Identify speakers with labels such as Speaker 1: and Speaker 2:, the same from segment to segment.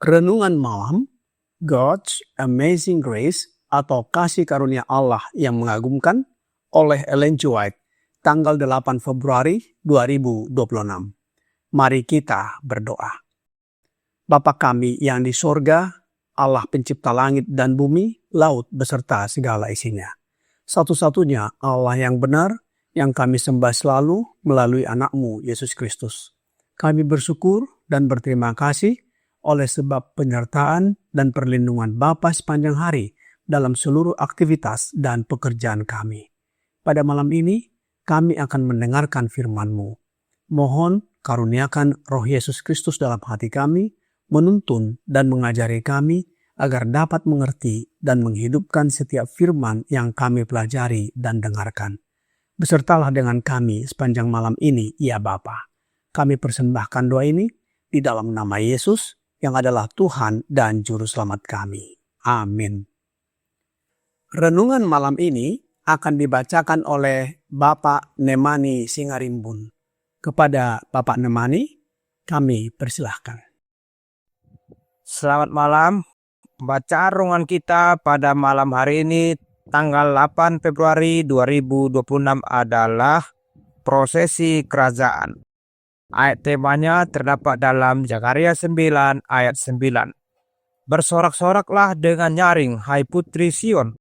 Speaker 1: Renungan malam, God's Amazing Grace atau Kasih Karunia Allah yang mengagumkan oleh Ellen G. White, tanggal 8 Februari 2026. Mari kita berdoa. Bapa kami yang di sorga, Allah pencipta langit dan bumi, laut beserta segala isinya. Satu-satunya Allah yang benar, yang kami sembah selalu melalui anak-Mu, Yesus Kristus. Kami bersyukur dan berterima kasih oleh sebab penyertaan dan perlindungan Bapa sepanjang hari dalam seluruh aktivitas dan pekerjaan kami. Pada malam ini, kami akan mendengarkan firman-Mu. Mohon karuniakan Roh Yesus Kristus dalam hati kami, menuntun dan mengajari kami agar dapat mengerti dan menghidupkan setiap firman yang kami pelajari dan dengarkan. Besertalah dengan kami sepanjang malam ini, ya Bapa. Kami persembahkan doa ini di dalam nama Yesus, yang adalah Tuhan dan Juru Selamat kami. Amin. Renungan malam ini akan dibacakan oleh Bapak Nemani Singarimbun. Kepada Bapak Nemani, kami persilahkan.
Speaker 2: Selamat malam. Bacaan renungan kita pada malam hari ini, tanggal 8 Februari 2026 adalah prosesi kerajaan. Ayat temanya terdapat dalam Zakaria 9 ayat 9. Bersorak-soraklah dengan nyaring, hai putri Sion.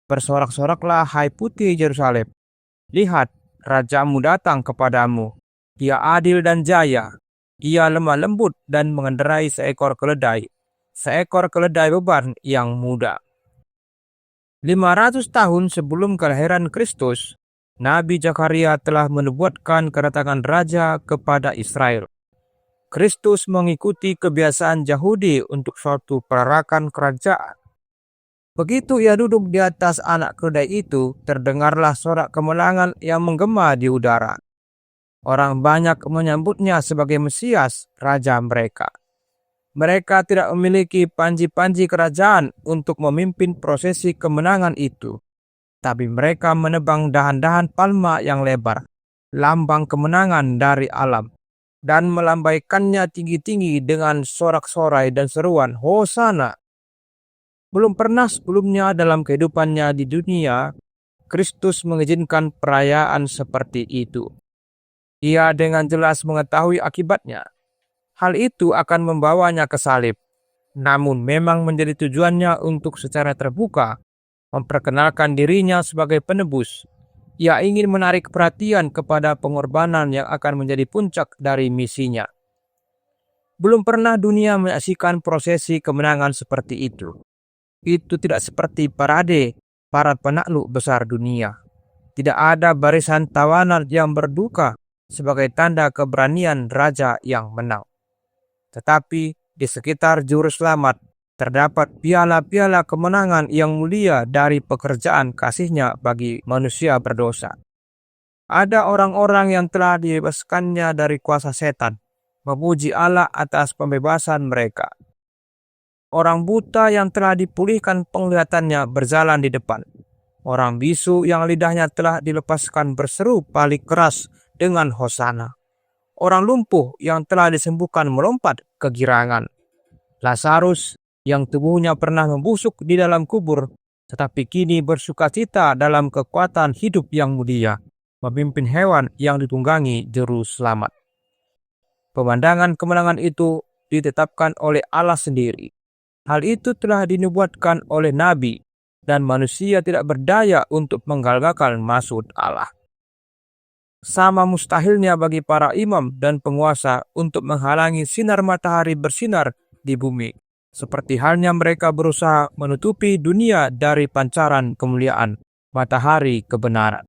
Speaker 2: Bersorak-soraklah, hai putri Yerusalem. Lihat, rajamu datang kepadamu. Ia adil dan jaya. Ia lemah lembut dan mengendarai seekor keledai beban yang muda. 500 tahun sebelum kelahiran Kristus, Nabi Zakaria telah menubuatkan kedatangan raja kepada Israel. Kristus mengikuti kebiasaan Yahudi untuk suatu perarakan kerajaan. Begitu ia duduk di atas anak keledai itu, terdengarlah sorak kemenangan yang menggema di udara. Orang banyak menyambutnya sebagai Mesias, raja mereka. Mereka tidak memiliki panji-panji kerajaan untuk memimpin prosesi kemenangan itu. Tapi mereka menebang dahan-dahan palma yang lebar, lambang kemenangan dari alam, dan melambaikannya tinggi-tinggi dengan sorak-sorai dan seruan Hosana. Belum pernah sebelumnya dalam kehidupannya di dunia, Kristus mengizinkan perayaan seperti itu. Ia dengan jelas mengetahui akibatnya. Hal itu akan membawanya ke salib. Namun memang menjadi tujuannya untuk secara terbuka memperkenalkan dirinya sebagai penebus. Ia ingin menarik perhatian kepada pengorbanan yang akan menjadi puncak dari misinya. Belum pernah dunia menyaksikan prosesi kemenangan seperti itu. Itu tidak seperti parade para penakluk besar dunia. Tidak ada barisan tawanan yang berduka sebagai tanda keberanian raja yang menang. Tetapi di sekitar Juru Selamat terdapat piala-piala kemenangan yang mulia dari pekerjaan kasih-Nya bagi manusia berdosa. Ada orang-orang yang telah dibebaskannya dari kuasa setan, memuji Allah atas pembebasan mereka. Orang buta yang telah dipulihkan penglihatannya berjalan di depan. Orang bisu yang lidahnya telah dilepaskan berseru paling keras dengan Hosana. Orang lumpuh yang telah disembuhkan melompat kegirangan. Lazarus yang tubuhnya pernah membusuk di dalam kubur, tetapi kini bersukacita dalam kekuatan hidup yang mulia, memimpin hewan yang ditunggangi Juru Selamat. Pemandangan kemenangan itu ditetapkan oleh Allah sendiri. Hal itu telah dinubuatkan oleh Nabi, dan manusia tidak berdaya untuk menggagalkan maksud Allah. Sama mustahilnya bagi para imam dan penguasa untuk menghalangi sinar matahari bersinar di bumi. Seperti halnya mereka berusaha menutupi dunia dari pancaran kemuliaan matahari kebenaran.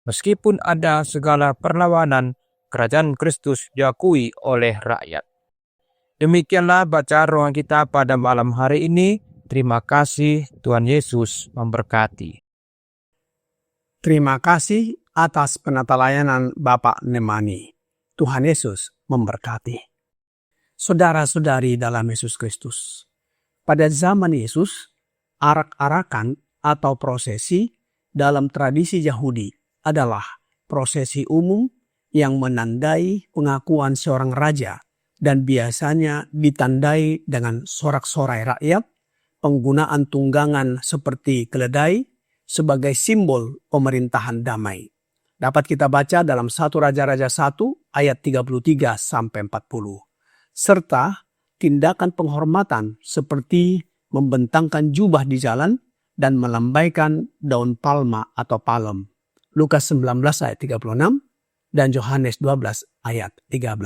Speaker 2: Meskipun ada segala perlawanan, kerajaan Kristus diakui oleh rakyat. Demikianlah bacaan renungan kita pada malam hari ini. Terima kasih, Tuhan Yesus memberkati.
Speaker 1: Terima kasih atas penata layanan Bapak Nemani. Tuhan Yesus memberkati. Saudara-saudari dalam Yesus Kristus, pada zaman Yesus, arak-arakan atau prosesi dalam tradisi Yahudi adalah prosesi umum yang menandai pengakuan seorang raja dan biasanya ditandai dengan sorak-sorai rakyat, penggunaan tunggangan seperti keledai sebagai simbol pemerintahan damai. Dapat kita baca dalam 1 Raja-Raja 1 ayat 33-40. Serta tindakan penghormatan seperti membentangkan jubah di jalan dan melambaikan daun palma atau palem. Lukas 19 ayat 36 dan Yohanes 12 ayat 13.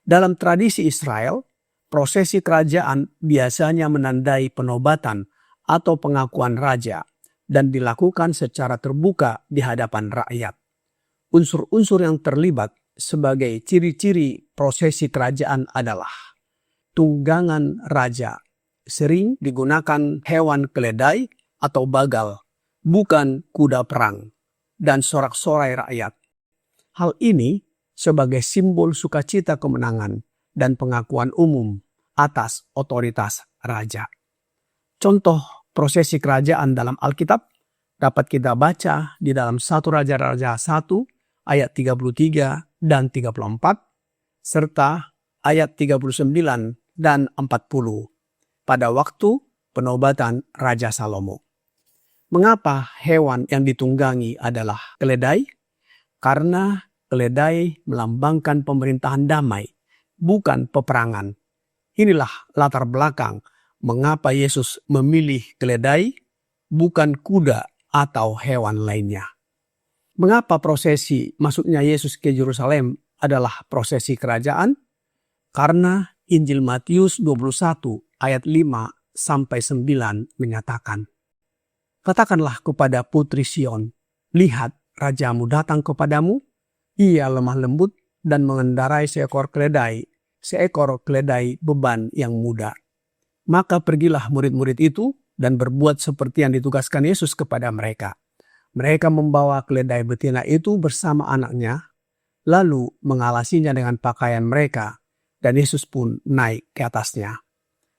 Speaker 1: Dalam tradisi Israel, prosesi kerajaan biasanya menandai penobatan atau pengakuan raja dan dilakukan secara terbuka di hadapan rakyat. Unsur-unsur yang terlibat sebagai ciri-ciri prosesi kerajaan adalah tunggangan raja. Sering digunakan hewan keledai atau bagal, bukan kuda perang, dan sorak-sorai rakyat. Hal ini sebagai simbol sukacita kemenangan dan pengakuan umum atas otoritas raja. Contoh prosesi kerajaan dalam Alkitab dapat kita baca di dalam 1 Raja-Raja 1 ayat 33 dan 34 serta ayat 39 dan 40 pada waktu penobatan Raja Salomo. Mengapa hewan yang ditunggangi adalah keledai? Karena keledai melambangkan pemerintahan damai, bukan peperangan. Inilah latar belakang mengapa Yesus memilih keledai, bukan kuda atau hewan lainnya. Mengapa prosesi masuknya Yesus ke Yerusalem adalah prosesi kerajaan? Karena Injil Matius 21 ayat 5-9 menyatakan, "Katakanlah kepada putri Sion, lihat rajamu datang kepadamu, ia lemah lembut dan mengendarai seekor keledai beban yang muda." Maka pergilah murid-murid itu dan berbuat seperti yang ditugaskan Yesus kepada mereka. Mereka membawa keledai betina itu bersama anaknya, lalu mengalasinya dengan pakaian mereka, dan Yesus pun naik ke atasnya.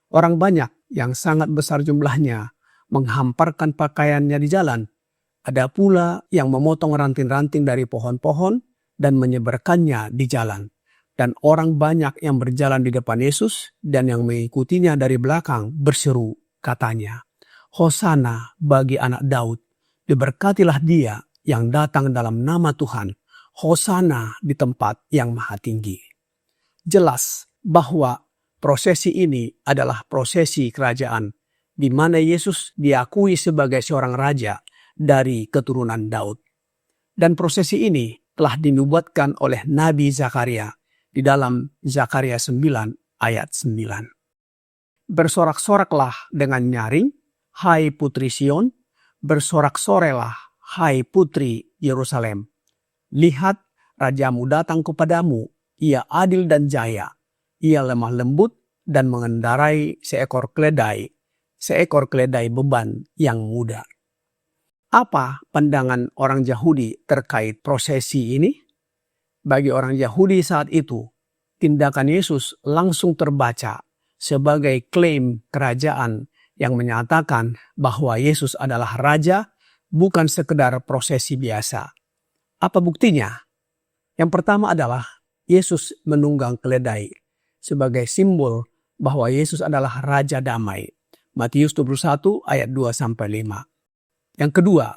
Speaker 1: Orang banyak yang sangat besar jumlahnya menghamparkan pakaiannya di jalan. Ada pula yang memotong ranting-ranting dari pohon-pohon dan menyebarkannya di jalan. Dan orang banyak yang berjalan di depan Yesus dan yang mengikutinya dari belakang berseru, katanya, "Hosana bagi anak Daud, diberkatilah dia yang datang dalam nama Tuhan, Hosana di tempat yang maha tinggi." Jelas bahwa prosesi ini adalah prosesi kerajaan, di mana Yesus diakui sebagai seorang raja dari keturunan Daud. Dan prosesi ini telah dinubuatkan oleh Nabi Zakaria di dalam Zakaria 9 ayat 9. "Bersorak-soraklah dengan nyaring, hai putri Sion, bersorak-sorelah, hai putri Yerusalem. Lihat, rajamu datang kepadamu, ia adil dan jaya, ia lemah lembut dan mengendarai seekor keledai beban yang muda." Apa pandangan orang Yahudi terkait prosesi ini? Bagi orang Yahudi saat itu, tindakan Yesus langsung terbaca sebagai klaim kerajaan yang menyatakan bahwa Yesus adalah raja, bukan sekedar prosesi biasa. Apa buktinya? Yang pertama adalah Yesus menunggang keledai sebagai simbol bahwa Yesus adalah raja damai. Matius 21 ayat 2-5. Yang kedua,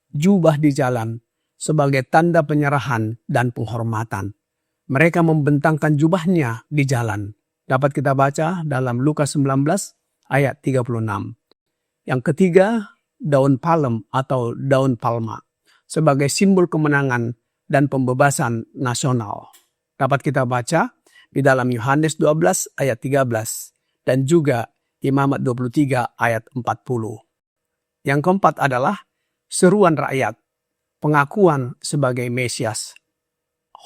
Speaker 1: jubah di jalan sebagai tanda penyerahan dan penghormatan. Mereka membentangkan jubahnya di jalan. Dapat kita baca dalam Lukas 19 ayat 36. Yang ketiga, daun palem atau daun palma sebagai simbol kemenangan dan pembebasan nasional. Dapat kita baca di dalam Yohanes 12 ayat 13 dan juga Imamat 23 ayat 40. Yang keempat adalah seruan rakyat, pengakuan sebagai Mesias.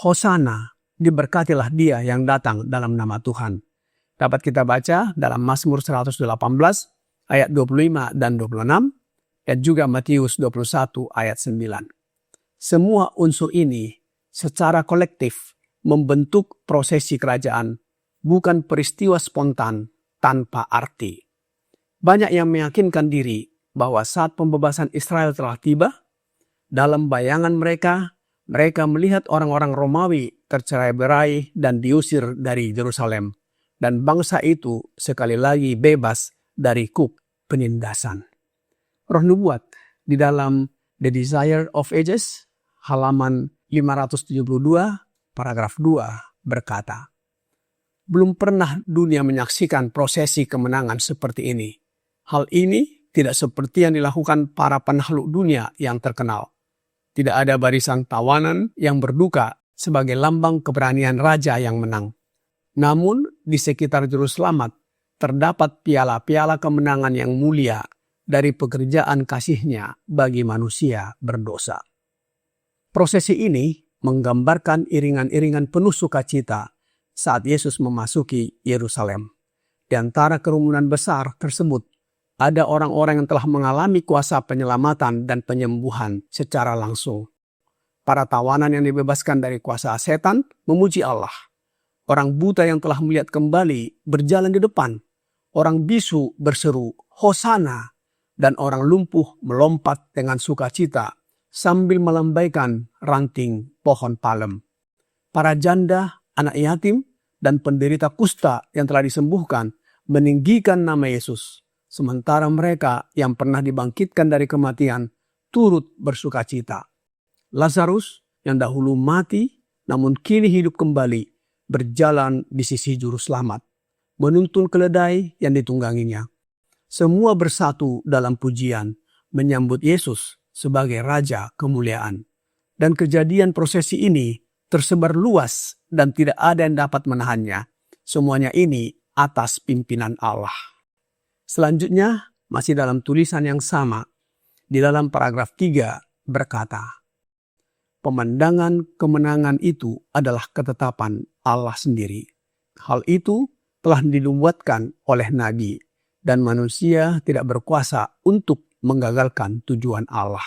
Speaker 1: Hosana, diberkatilah dia yang datang dalam nama Tuhan. Dapat kita baca dalam Mazmur 118 ayat 25 dan 26, dan juga Matius 21 ayat 9. Semua unsur ini secara kolektif membentuk prosesi kerajaan, bukan peristiwa spontan tanpa arti. Banyak yang meyakinkan diri bahwa saat pembebasan Israel telah tiba, dalam bayangan mereka melihat orang-orang Romawi tercerai-berai dan diusir dari Yerusalem, dan bangsa itu sekali lagi bebas dari kuk penindasan. Roh Nubuat di dalam The Desire of Ages, halaman 572, paragraf 2 berkata, belum pernah dunia menyaksikan prosesi kemenangan seperti ini. Hal ini tidak seperti yang dilakukan para penakluk dunia yang terkenal. Tidak ada barisan tawanan yang berduka sebagai lambang keberanian raja yang menang. Namun di sekitar Juru Selamat terdapat piala-piala kemenangan yang mulia dari pekerjaan kasih-Nya bagi manusia berdosa. Prosesi ini menggambarkan iringan-iringan penuh sukacita saat Yesus memasuki Yerusalem. Di antara kerumunan besar tersebut, ada orang-orang yang telah mengalami kuasa penyelamatan dan penyembuhan secara langsung. Para tawanan yang dibebaskan dari kuasa setan memuji Allah. Orang buta yang telah melihat kembali berjalan di depan. Orang bisu berseru, Hosana, dan orang lumpuh melompat dengan sukacita sambil melambaikan ranting pohon palem. Para janda, anak yatim, dan penderita kusta yang telah disembuhkan meninggikan nama Yesus. Sementara mereka yang pernah dibangkitkan dari kematian turut bersukacita. Lazarus yang dahulu mati namun kini hidup kembali berjalan di sisi Juru Selamat, menuntun keledai yang ditungganginya. Semua bersatu dalam pujian menyambut Yesus sebagai Raja kemuliaan. Dan kejadian prosesi ini tersebar luas dan tidak ada yang dapat menahannya. Semuanya ini atas pimpinan Allah. Selanjutnya, masih dalam tulisan yang sama, di dalam paragraf 3 berkata, pemandangan kemenangan itu adalah ketetapan Allah sendiri. Hal itu telah dinubuatkan oleh Nabi, dan manusia tidak berkuasa untuk menggagalkan tujuan Allah.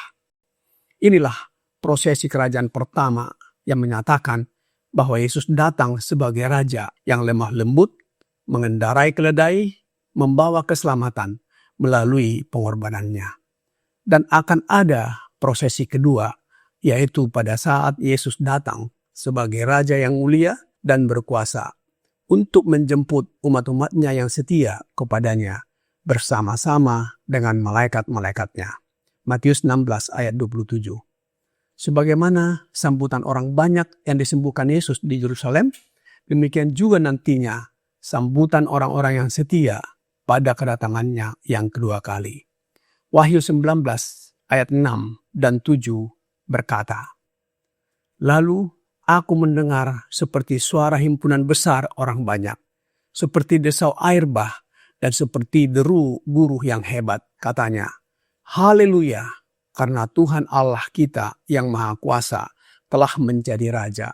Speaker 1: Inilah prosesi kerajaan pertama yang menyatakan bahwa Yesus datang sebagai Raja yang lemah lembut, mengendarai keledai, membawa keselamatan melalui pengorbanannya. Dan akan ada prosesi kedua, yaitu pada saat Yesus datang sebagai Raja yang mulia dan berkuasa untuk menjemput umat-umatnya yang setia kepadanya bersama-sama dengan malaikat-malaikatnya. Matius 16 ayat 27. Sebagaimana sambutan orang banyak yang disembuhkan Yesus di Yerusalem, demikian juga nantinya sambutan orang-orang yang setia pada kedatangannya yang kedua kali. Wahyu 19 ayat 6 dan 7 berkata, lalu aku mendengar seperti suara himpunan besar orang banyak, seperti desau air bah, dan seperti deru buruh yang hebat. Katanya, haleluya, karena Tuhan Allah kita yang Maha Kuasa telah menjadi Raja.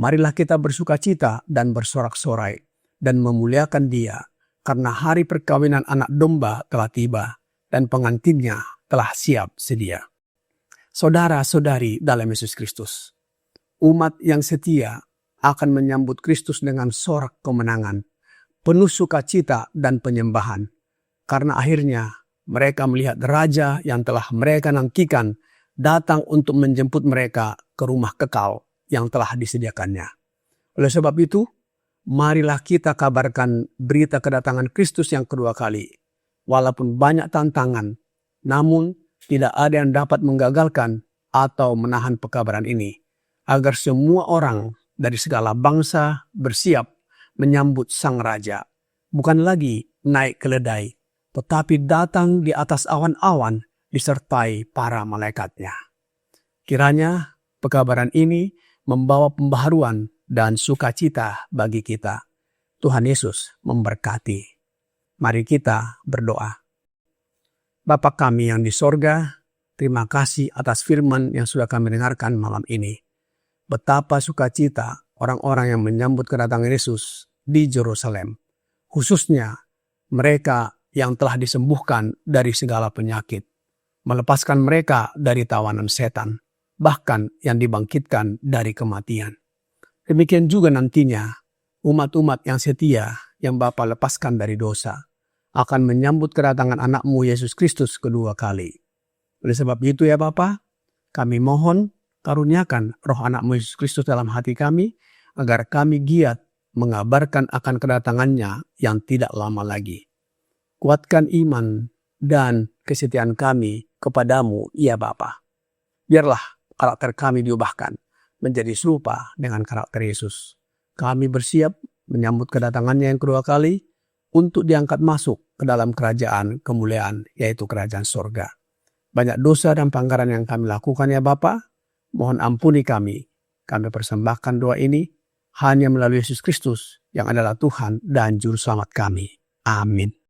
Speaker 1: Marilah kita bersukacita dan bersorak-sorai dan memuliakan Dia, karena hari perkawinan anak domba telah tiba dan pengantinnya telah siap sedia. Saudara-saudari dalam Yesus Kristus, umat yang setia akan menyambut Kristus dengan sorak kemenangan, penuh sukacita dan penyembahan, karena akhirnya mereka melihat Raja yang telah mereka nantikan datang untuk menjemput mereka ke rumah kekal yang telah disediakannya. Oleh sebab itu, marilah kita kabarkan berita kedatangan Kristus yang kedua kali. Walaupun banyak tantangan, namun tidak ada yang dapat menggagalkan atau menahan pekabaran ini, agar semua orang dari segala bangsa bersiap menyambut Sang Raja, bukan lagi naik keledai, tetapi datang di atas awan-awan disertai para malaikatnya. Kiranya pekabaran ini membawa pembaharuan dan sukacita bagi kita. Tuhan Yesus memberkati. Mari kita berdoa. Bapa kami yang di sorga, terima kasih atas firman yang sudah kami dengarkan malam ini. Betapa sukacita orang-orang yang menyambut kedatangan Yesus di Yerusalem, khususnya mereka yang telah disembuhkan dari segala penyakit. melepaskan mereka dari tawanan setan, bahkan yang dibangkitkan dari kematian. Demikian juga nantinya, umat-umat yang setia yang Bapa lepaskan dari dosa, akan menyambut kedatangan anakmu Yesus Kristus kedua kali. Oleh sebab itu ya Bapa, kami mohon karuniakan roh anakmu Yesus Kristus dalam hati kami, agar kami giat mengabarkan akan kedatangannya yang tidak lama lagi. Kuatkan iman dan kesetiaan kami kepadamu, ya Bapa. Biarlah karakter kami diubahkan menjadi serupa dengan karakter Yesus. Kami bersiap menyambut kedatangannya yang kedua kali untuk diangkat masuk ke dalam kerajaan kemuliaan, yaitu kerajaan sorga. Banyak dosa dan pelanggaran yang kami lakukan ya Bapa. Mohon ampuni kami. Kami persembahkan doa ini hanya melalui Yesus Kristus yang adalah Tuhan dan Juru Selamat kami. Amin.